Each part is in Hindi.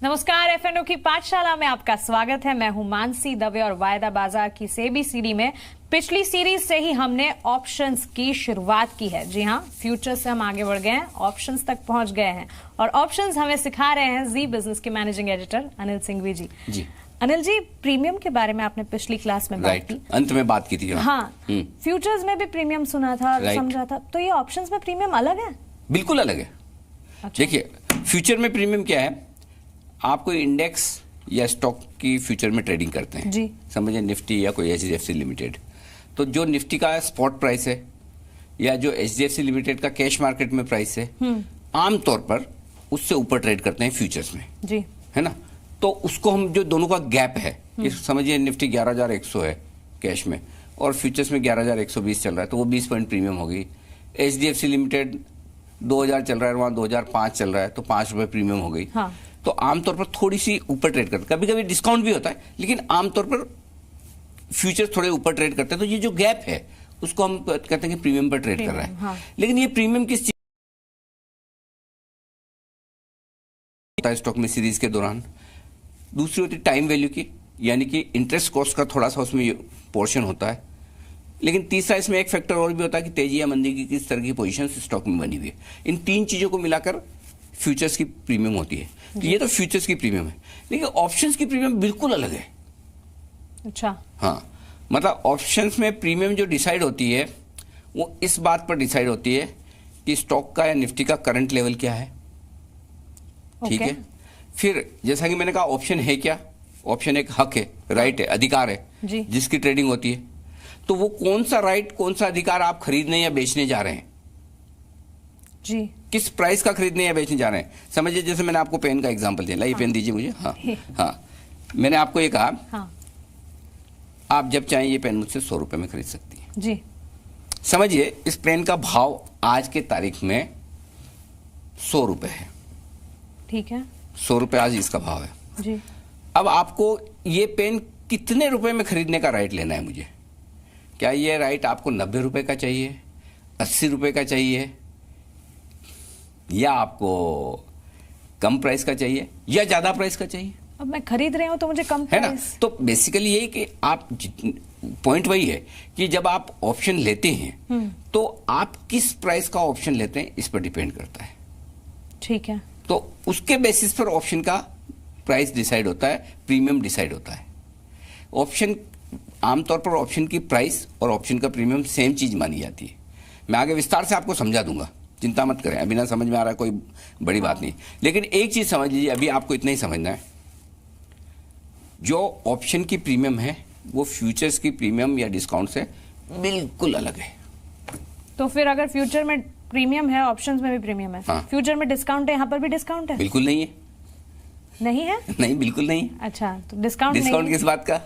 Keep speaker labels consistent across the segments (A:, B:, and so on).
A: नमस्कार, एफएनओ की पाठशाला में आपका स्वागत है। मैं हूं मानसी दवे और वायदा बाजार की सेबी सीडी में पिछली सीरीज से ही हमने ऑप्शंस की शुरुआत की है। जी हां, फ्यूचर से हम आगे बढ़ गए हैं, ऑप्शंस तक पहुंच गए हैं और ऑप्शंस हमें सिखा रहे हैं जी बिजनेस के मैनेजिंग एडिटर अनिल सिंघवी जी। अनिल जी, प्रीमियम के बारे में आपने पिछली क्लास में बात की,
B: अंत में बात की थी।
A: हाँ, फ्यूचर्स में भी प्रीमियम सुना था, समझा था, तो ये ऑप्शंस में प्रीमियम अलग है?
B: बिल्कुल अलग है।
A: अच्छा।
B: देखिए, फ्यूचर में प्रीमियम क्या है, आपको इंडेक्स या स्टॉक की फ्यूचर में ट्रेडिंग करते हैं
A: जी।
B: समझिए निफ्टी या कोई एचडीएफसी लिमिटेड, तो जो निफ्टी का स्पॉट प्राइस है या जो एचडीएफसी लिमिटेड का कैश मार्केट में प्राइस है, आमतौर पर उससे ऊपर ट्रेड करते हैं फ्यूचर्स में
A: जी,
B: है ना। तो उसको हम जो दोनों का गैप है, समझिए निफ्टी 11,100 है कैश में और फ्यूचर्स में 11,120 चल रहा है, तो वो 20 पॉइंट प्रीमियम हो गई। एचडीएफसी लिमिटेड 2,000 चल रहा है, वहां 2,005 चल रहा है, तो 5 रुपए प्रीमियम हो गई।
A: हाँ।
B: तो आमतौर पर थोड़ी सी ऊपर ट्रेड करते हैं, कभी कभी डिस्काउंट भी होता है, लेकिन आमतौर पर फ्यूचर थोड़े ऊपर ट्रेड करते हैं। तो ये जो गैप है उसको हम कहते हैं कि प्रीमियम पर ट्रेड कर रहा है।
A: हाँ।
B: लेकिन ये प्रीमियम किस चीज होता है स्टॉक में सीरीज के दौरान? दूसरी होती है टाइम वैल्यू की, यानी कि इंटरेस्ट कॉस्ट का थोड़ा सा उसमें पोर्शन होता है। लेकिन तीसरा इसमें एक फैक्टर और भी होता है कि तेजी या मंदी की किस तरह की पोजीशन स्टॉक में बनी हुई है। इन तीन चीजों को मिलाकर फ्यूचर्स की प्रीमियम होती है। तो ये तो फ्यूचर्स की प्रीमियम है, लेकिन ऑप्शंस की प्रीमियम बिल्कुल अलग है।
A: अच्छा।
B: हाँ, मतलब ऑप्शंस में प्रीमियम जो डिसाइड होती है वो इस बात पर डिसाइड होती है कि स्टॉक का या निफ्टी का करंट लेवल क्या है। ठीक है। फिर जैसा कि मैंने कहा, ऑप्शन है क्या? ऑप्शन एक हक है, राइट है, अधिकार है
A: जी।
B: जिसकी ट्रेडिंग होती है। तो वो कौन सा राइट, कौन सा अधिकार आप खरीदने या बेचने जा रहे हैं
A: जी,
B: किस प्राइस का खरीदने या बेचने जा रहे हैं। समझिए, जैसे मैंने आपको पेन का एग्जांपल दिया, लाई पेन दीजिए मुझे। हाँ हाँ, मैंने आपको ये कहा,
A: हाँ,
B: आप जब चाहें ये पेन मुझसे 100 रुपए में खरीद सकती हैं।
A: जी।
B: समझिए, इस पेन का भाव आज के तारीख में 100 रुपए है।
A: ठीक है।
B: 100 रुपए आज इसका भाव है
A: जी।
B: अब आपको ये पेन कितने रुपए में खरीदने का राइट लेना है मुझे? क्या ये राइट आपको 90 रुपए का चाहिए, 80 रुपए का चाहिए, या आपको कम प्राइस का चाहिए, या ज्यादा प्राइस का चाहिए?
A: अब मैं खरीद रही हूं तो मुझे कम
B: है ना।
A: प्राइस।
B: तो बेसिकली यही कि आप पॉइंट वही है कि जब आप ऑप्शन लेते हैं तो आप किस प्राइस का ऑप्शन लेते हैं इस पर डिपेंड करता है।
A: ठीक है।
B: तो उसके बेसिस पर ऑप्शन का प्राइस डिसाइड होता है, प्रीमियम डिसाइड होता है। ऑप्शन आमतौर पर ऑप्शन की प्राइस और ऑप्शन का प्रीमियम सेम चीज मानी जाती है। मैं आगे विस्तार से आपको समझा दूंगा, चिंता मत करें, अभी ना समझ में आ रहा है कोई बड़ी बात नहीं। लेकिन एक चीज समझ लीजिए, अभी आपको इतना ही समझना है, जो ऑप्शन की प्रीमियम है वो फ्यूचर्स की प्रीमियम या डिस्काउंट से बिल्कुल अलग है।
A: तो फिर अगर फ्यूचर में प्रीमियम है, ऑप्शंस में भी प्रीमियम है,
B: हाँ।
A: फ्यूचर में डिस्काउंट है, यहाँ पर भी डिस्काउंट है?
B: बिल्कुल नहीं है।
A: नहीं है?
B: नहीं, बिल्कुल नहीं।
A: अच्छा, तो डिस्काउंट
B: किस बात का?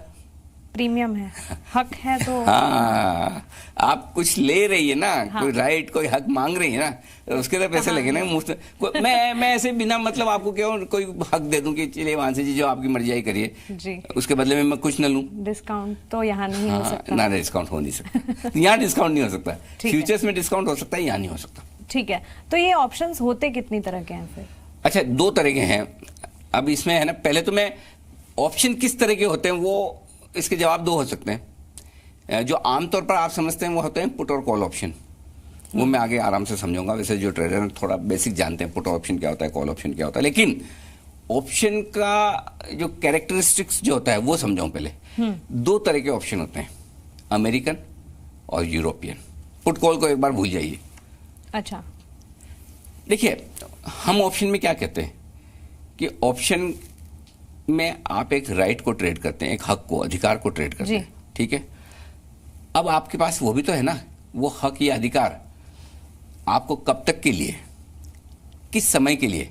A: प्रीमियम है, हक है तो।
B: हाँ, आप कुछ ले रही है ना,
A: हाँ।
B: कोई राइट, कोई हक मांग रही है ना, तो उसके तो पैसे लगे ना मुफ्त। मैं ऐसे बिना मतलब आपको क्यों कोई हक दे दूं कि चलिए वहां से जी जो आपकी मर्जी आई करिए
A: जी,
B: उसके बदले में मैं कुछ न लूं।
A: डिस्काउंट तो यहाँ नहीं हो सकता।
B: ना, डिस्काउंट हो नहीं सकता। यहाँ डिस्काउंट नहीं हो सकता। फ्यूचर्स में डिस्काउंट हो सकता है, यहाँ नहीं हो सकता।
A: ठीक है। तो ये ऑप्शंस होते कितनी तरह के हैं फिर?
B: अच्छा, 2 तरह के हैं। अब इसमें है ना, पहले तो मैं ऑप्शन किस तरह के होते हैं वो इसके जवाब 2 हो सकते हैं। जो आमतौर पर आप समझते हैं वो होते हैं पुट और कॉल ऑप्शन। वो मैं आगे आराम से समझाऊंगा। वैसे जो ट्रेडर हैं थोड़ा बेसिक जानते हैं पुट ऑप्शन क्या होता है, कॉल ऑप्शन क्या होता है, लेकिन ऑप्शन का जो कैरेक्टरिस्टिक्स जो होता है वो समझाऊं पहले। 2 तरह के ऑप्शन होते हैं, अमेरिकन और यूरोपियन। पुट कॉल को एक बार भूल जाइए।
A: अच्छा।
B: देखिए, हम ऑप्शन में क्या कहते हैं कि ऑप्शन में आप एक राइट को ट्रेड करते हैं, एक हक को, अधिकार को ट्रेड करते हैं। ठीक है। अब आपके पास वो भी तो है ना, वो हक या अधिकार आपको कब तक के लिए, किस समय के लिए,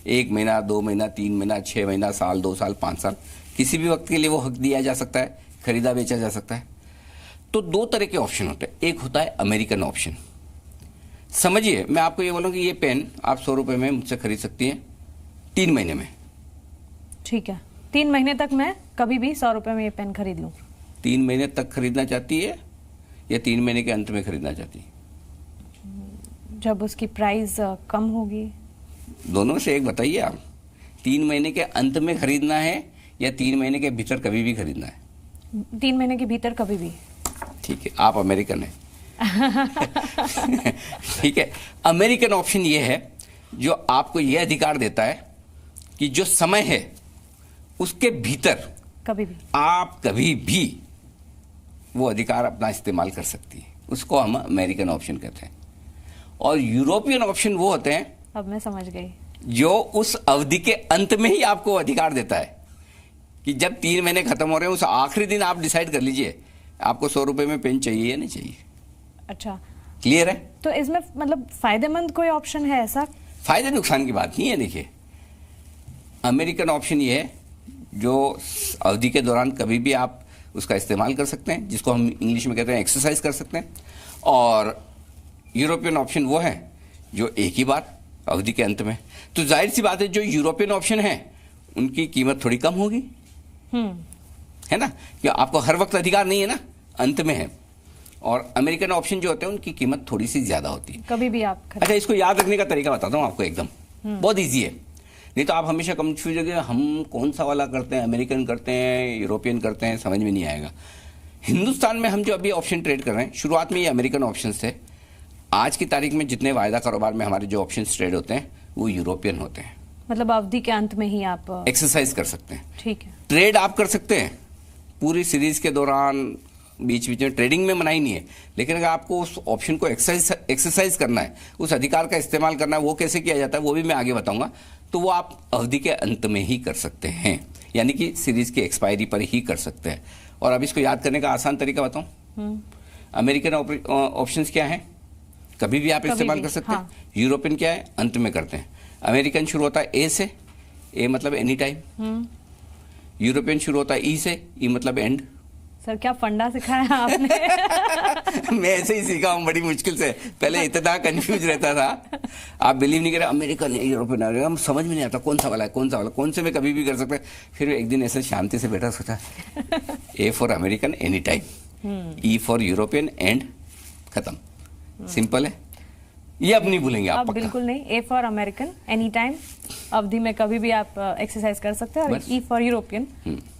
B: 1 महीना, 2 महीना, 3 महीना, 6 महीना, साल, 2 साल, 5 साल, किसी भी वक्त के लिए वो हक दिया जा सकता है, खरीदा बेचा जा सकता है। तो 2 तरह के ऑप्शन होते हैं। एक होता है अमेरिकन ऑप्शन। समझिए, मैं आपको ये बोलूं कि ये पेन आप 100 रुपए में मुझसे खरीद सकती हैं 3 महीने में।
A: ठीक है। 3 महीने तक मैं कभी भी 100 रुपए में ये पेन खरीद लूं?
B: 3 महीने तक खरीदना चाहती है या 3 महीने के अंत में खरीदना चाहती है?
A: जब उसकी प्राइस कम होगी।
B: दोनों से एक बताइए आप। 3 महीने के अंत में खरीदना है या 3 महीने के भीतर कभी भी खरीदना है?
A: 3 महीने के भीतर कभी भी।
B: ठीक है, आप अमेरिकन हैं। ठीक है, अमेरिकन ऑप्शन ये है जो आपको यह अधिकार देता है कि जो समय है उसके भीतर
A: कभी भी
B: आप कभी भी वो अधिकार अपना इस्तेमाल कर सकती है। उसको हम अमेरिकन ऑप्शन कहते हैं। और यूरोपियन ऑप्शन वो होते हैं,
A: अब मैं समझ गई,
B: जो उस अवधि के अंत में ही आपको अधिकार देता है कि जब 3 महीने खत्म हो रहे हैं उस आखिरी दिन आप डिसाइड कर लीजिए आपको 100 रुपए में पेन चाहिए या नहीं चाहिए।
A: अच्छा,
B: क्लियर है?
A: तो इसमें मतलब फायदेमंद कोई ऑप्शन है ऐसा?
B: फायदे नुकसान की बात नहीं है। देखिए, अमेरिकन ऑप्शन ये है जो अवधि के दौरान कभी भी आप उसका इस्तेमाल कर सकते हैं, जिसको हम इंग्लिश में कहते हैं एक्सरसाइज कर सकते हैं। और यूरोपियन ऑप्शन वो है जो एक ही बार अवधि के अंत में। तो जाहिर सी बात है जो यूरोपियन ऑप्शन है उनकी कीमत थोड़ी कम होगी, है ना, कि आपको हर वक्त अधिकार नहीं है ना, अंत में है। और अमेरिकन ऑप्शन जो होते हैं उनकी कीमत थोड़ी सी ज्यादा होती है,
A: कभी भी आप
B: अच्छा, इसको याद रखने का तरीका बताता हूँ आपको, एकदम बहुत ईजी है। नहीं तो आप हमेशा कंफ्यूज हो गए, हम कौन सा वाला करते हैं, अमेरिकन करते हैं, यूरोपियन करते हैं, समझ में नहीं आएगा। हिंदुस्तान में हम जो अभी ऑप्शन ट्रेड कर रहे हैं, शुरुआत में ये अमेरिकन ऑप्शन थे। आज की तारीख में जितने वायदा कारोबार में हमारे जो ऑप्शन ट्रेड होते हैं वो यूरोपियन होते हैं।
A: मतलब अवधि के अंत में ही आप
B: एक्सरसाइज कर सकते हैं।
A: ठीक है,
B: ट्रेड आप कर सकते हैं पूरी सीरीज के दौरान, बीच बीच में ट्रेडिंग में मनाही नहीं है, लेकिन अगर आपको उस ऑप्शन को एक्सरसाइज करना है, उस अधिकार का इस्तेमाल करना है, वो कैसे किया जाता है वो भी मैं आगे बताऊंगा। तो वो आप अवधि के अंत में ही कर सकते हैं, यानी कि सीरीज की एक्सपायरी पर ही कर सकते हैं। और अब इसको याद करने का आसान तरीका बताऊं। अमेरिकन ऑप्शंस क्या है? कभी भी आप इस्तेमाल कर सकते हैं। यूरोपियन क्या है? अंत में करते हैं। अमेरिकन शुरू होता है ए से, ए मतलब एनी टाइम। यूरोपियन शुरू होता है ई से, ई मतलब एंड।
A: सर क्या फंडा सिखाया आपने?
B: मैं ऐसे ही सीखा हूँ बड़ी मुश्किल से, पहले इतना कंफ्यूज रहता था, आप बिलीव नहीं करें, अमेरिकन है, यूरोपियन है, हम समझ में नहीं आता कौन सा वाला है, कौन सा वाला, कौन से में कभी भी कर सकते हैं। फिर एक दिन ऐसे शांति से बैठा, सोचा A for American any time, E for European and, खत्म। सिंपल है, ये अब नहीं भूलेंगे आप, पक्का।
A: बिल्कुल नहीं, A for American any time, अवधि में कभी भी आप एक्सरसाइज कर सकते हैं, और ई फॉर यूरोपियन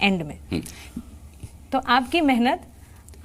A: एंड में। तो आपकी मेहनत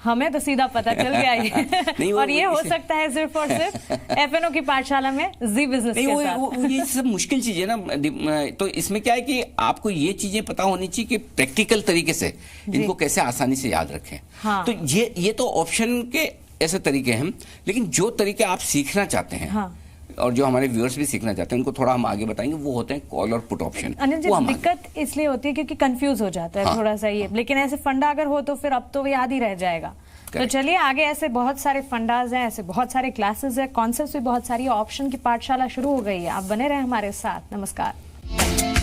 A: हमें तो सीधा पता चल गया ये। और ये हो सकता है सिर्फ और सिर्फ एफएनओ की पाठशाला में जी बिजनेस के साथ।
B: ये सब मुश्किल चीज है ना, तो इसमें क्या है कि आपको ये चीजें पता होनी चाहिए कि प्रैक्टिकल तरीके से इनको कैसे आसानी से याद रखें।
A: हाँ।
B: तो ये तो ऑप्शन के ऐसे तरीके हैं, लेकिन जो तरीके आप सीखना चाहते हैं,
A: हाँ।
B: और जो हमारे व्यूअर्स भी सीखना चाहते हैं उनको थोड़ा हम आगे बताएंगे, वो होते हैं कॉल और पुट ऑप्शन।
A: अनिल जी, दिक्कत इसलिए होती है क्योंकि कंफ्यूज हो जाता है थोड़ा सा ये, लेकिन ऐसे फंडा अगर हो तो फिर अब तो याद ही रह जाएगा। तो चलिए आगे, ऐसे बहुत सारे फंडाज हैं, ऐसे बहुत सारे क्लासेस हैं, कॉन्सेप्ट्स भी बहुत सारी, ऑप्शन की पाठशाला शुरू हो गई है। आप बने रहे हमारे साथ। नमस्कार।